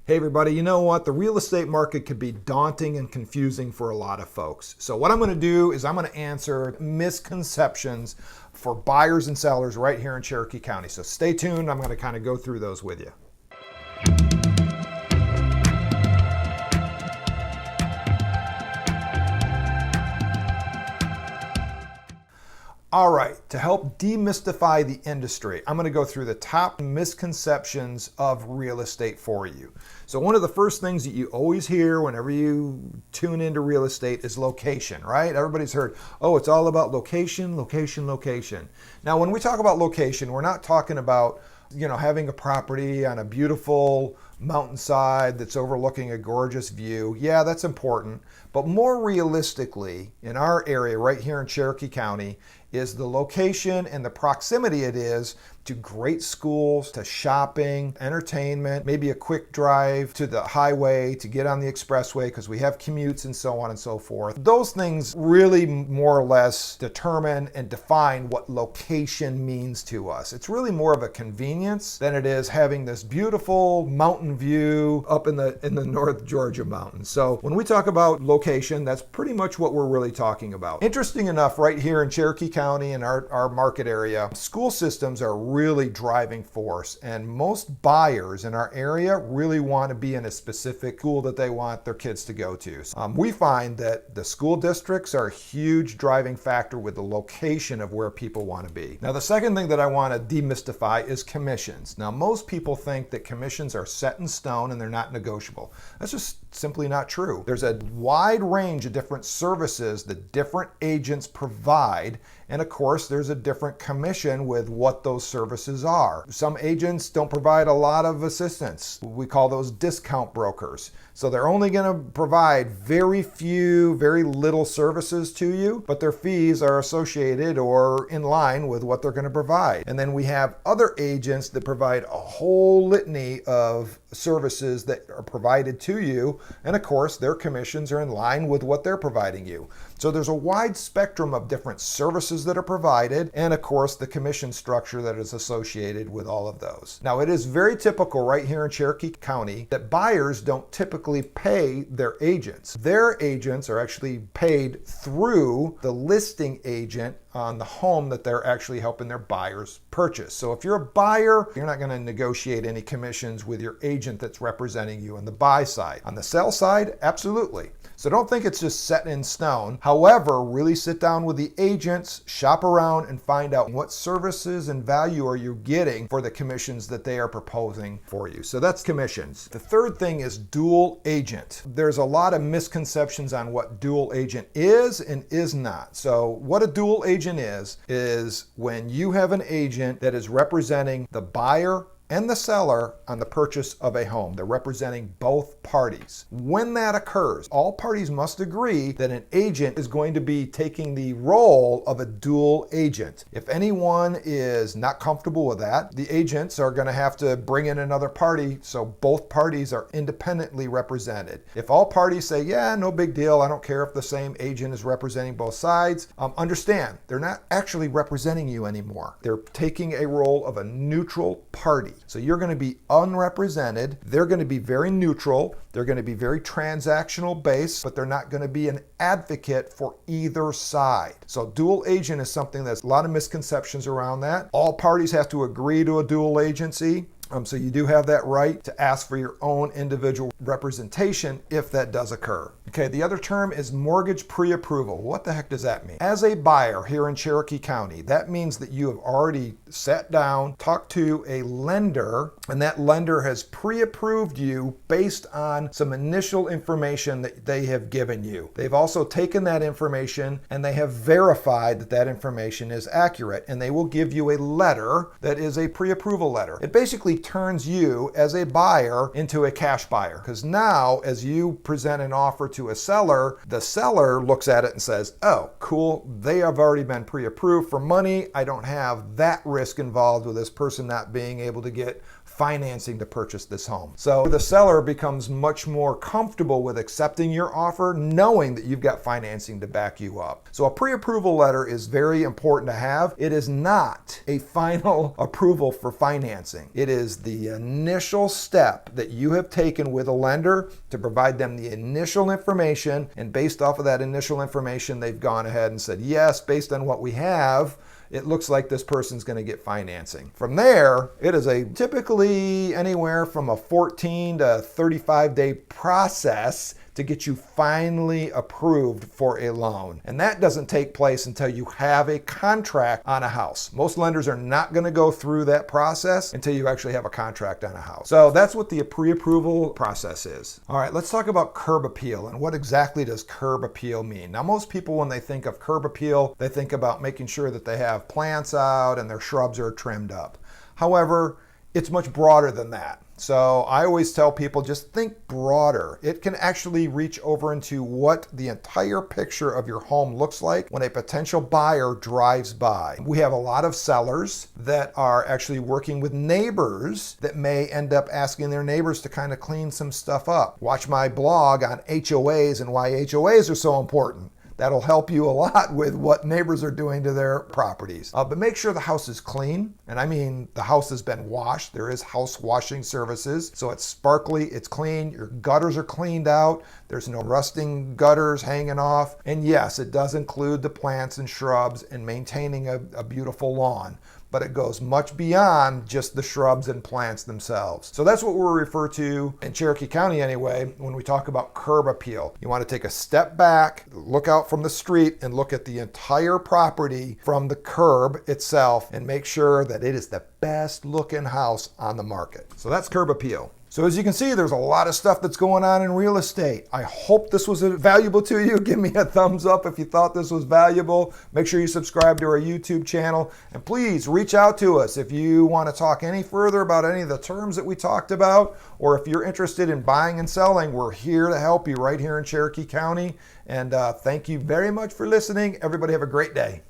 Hey everybody, you know what? The real estate market could be daunting and confusing for a lot of folks. So what I'm going to do is I'm going to answer misconceptions for buyers and sellers right here in Cherokee County. So stay tuned. I'm going to kind of go through those with you. All right, to help demystify the industry, I'm going to go through the top misconceptions of real estate for you. So one of the first things that you always hear whenever you tune into real estate is location, right? Everybody's heard, oh, it's all about location, location, location. Now, when we talk about location, we're not talking about, having a property on a beautiful mountainside that's overlooking a gorgeous view. Yeah, that's important. But more realistically, in our area right here in Cherokee County, is the location and the proximity it is to great schools, to shopping, entertainment, maybe a quick drive to the highway to get on the expressway because we have commutes and so on and so forth. Those things really more or less determine and define what location means to us. It's really more of a convenience than it is having this beautiful mountain view up in the North Georgia mountains. So when we talk about location, that's pretty much what we're really talking about. Interesting enough, right here in Cherokee County in our market area, school systems are really driving force, and most buyers in our area really want to be in a specific school that they want their kids to go to. We find that the school districts are a huge driving factor with the location of where people want to be. Now, the second thing that I want to demystify is commissions. Now, most people think that commissions are set in stone and they're not negotiable. That's just simply not true. There's a wide range of different services that different agents provide, and of course there's a different commission with what those services are. Some agents don't provide a lot of assistance. We call those discount brokers. So they're only going to provide very little services to you, but their fees are associated or in line with what they're going to provide. And then we have other agents that provide a whole litany of services that are provided to you, and of course their commissions are in line with what they're providing you. So there's a wide spectrum of different services that are provided, and of course the commission structure that is associated with all of those. Now, it is very typical right here in Cherokee County that buyers don't typically pay their agents. Their agents are actually paid through the listing agent on the home that they're actually helping their buyers purchase. So if you're a buyer, you're not going to negotiate any commissions with your agent that's representing you on the buy side. On the sell side, absolutely. So don't think it's just set in stone. However, really sit down with the agents, shop around, and find out what services and value are you getting for the commissions that they are proposing for you. So that's commissions. The third thing is dual agent. There's a lot of misconceptions on what dual agent is and is not. So what a dual agent is when you have an agent that is representing the buyer and the seller on the purchase of a home. They're representing both parties. When that occurs, all parties must agree that an agent is going to be taking the role of a dual agent. If anyone is not comfortable with that, the agents are going to have to bring in another party so both parties are independently represented. If all parties say, yeah, no big deal, I don't care if the same agent is representing both sides, understand, they're not actually representing you anymore. They're taking a role of a neutral party. So you're going to be unrepresented. They're going to be very neutral. They're going to be very transactional based, but they're not going to be an advocate for either side. So dual agent is something that's a lot of misconceptions around that. All parties have to agree to a dual agency. So you do have that right to ask for your own individual representation if that does occur. Okay, the other term is mortgage pre-approval. What the heck does that mean? As a buyer here in Cherokee County, that means that you have already sat down, talked to a lender, and that lender has pre-approved you based on some initial information that they have given you. They've also taken that information and they have verified that that information is accurate, and they will give you a letter that is a pre-approval letter. It basically turns you as a buyer into a cash buyer, because now as you present an offer to a seller, the seller looks at it and says, oh, cool, they have already been pre-approved for money. I don't have that risk involved with this person not being able to get financing to purchase this home. So the seller becomes much more comfortable with accepting your offer, knowing that you've got financing to back you up. So a pre-approval letter is very important to have. It is not a final approval for financing. It is the initial step that you have taken with a lender to provide them the initial information, and based off of that initial information, they've gone ahead and said, yes, based on what we have, it looks like this person's going to get financing. From there, it is a typically anywhere from a 14 to 35 day process to get you finally approved for a loan. And that doesn't take place until you have a contract on a house. Most lenders are not going to go through that process until you actually have a contract on a house. So that's what the pre-approval process is. All right, let's talk about curb appeal and what exactly does curb appeal mean. Now, most people, when they think of curb appeal, they think about making sure that they have plants out and their shrubs are trimmed up. However, it's much broader than that. So I always tell people, just think broader. It can actually reach over into what the entire picture of your home looks like when a potential buyer drives by. We have a lot of sellers that are actually working with neighbors that may end up asking their neighbors to kind of clean some stuff up. Watch my blog on HOAs and why HOAs are so important. That'll help you a lot with what neighbors are doing to their properties. But make sure the house is clean. And I mean, the house has been washed. There is house washing services. So it's sparkly, it's clean. Your gutters are cleaned out. There's no rusting gutters hanging off. And yes, it does include the plants and shrubs and maintaining a beautiful lawn. But it goes much beyond just the shrubs and plants themselves. So that's what we'll refer to in Cherokee County anyway when we talk about curb appeal. You want to take a step back, look out from the street and look at the entire property from the curb itself and make sure that it is the best looking house on the market. So that's curb appeal. So as you can see, there's a lot of stuff that's going on in real estate. I hope this was valuable to you. Give me a thumbs up if you thought this was valuable. Make sure you subscribe to our YouTube channel. And please reach out to us if you want to talk any further about any of the terms that we talked about, or if you're interested in buying and selling, we're here to help you right here in Cherokee County. And thank you very much for listening. Everybody have a great day.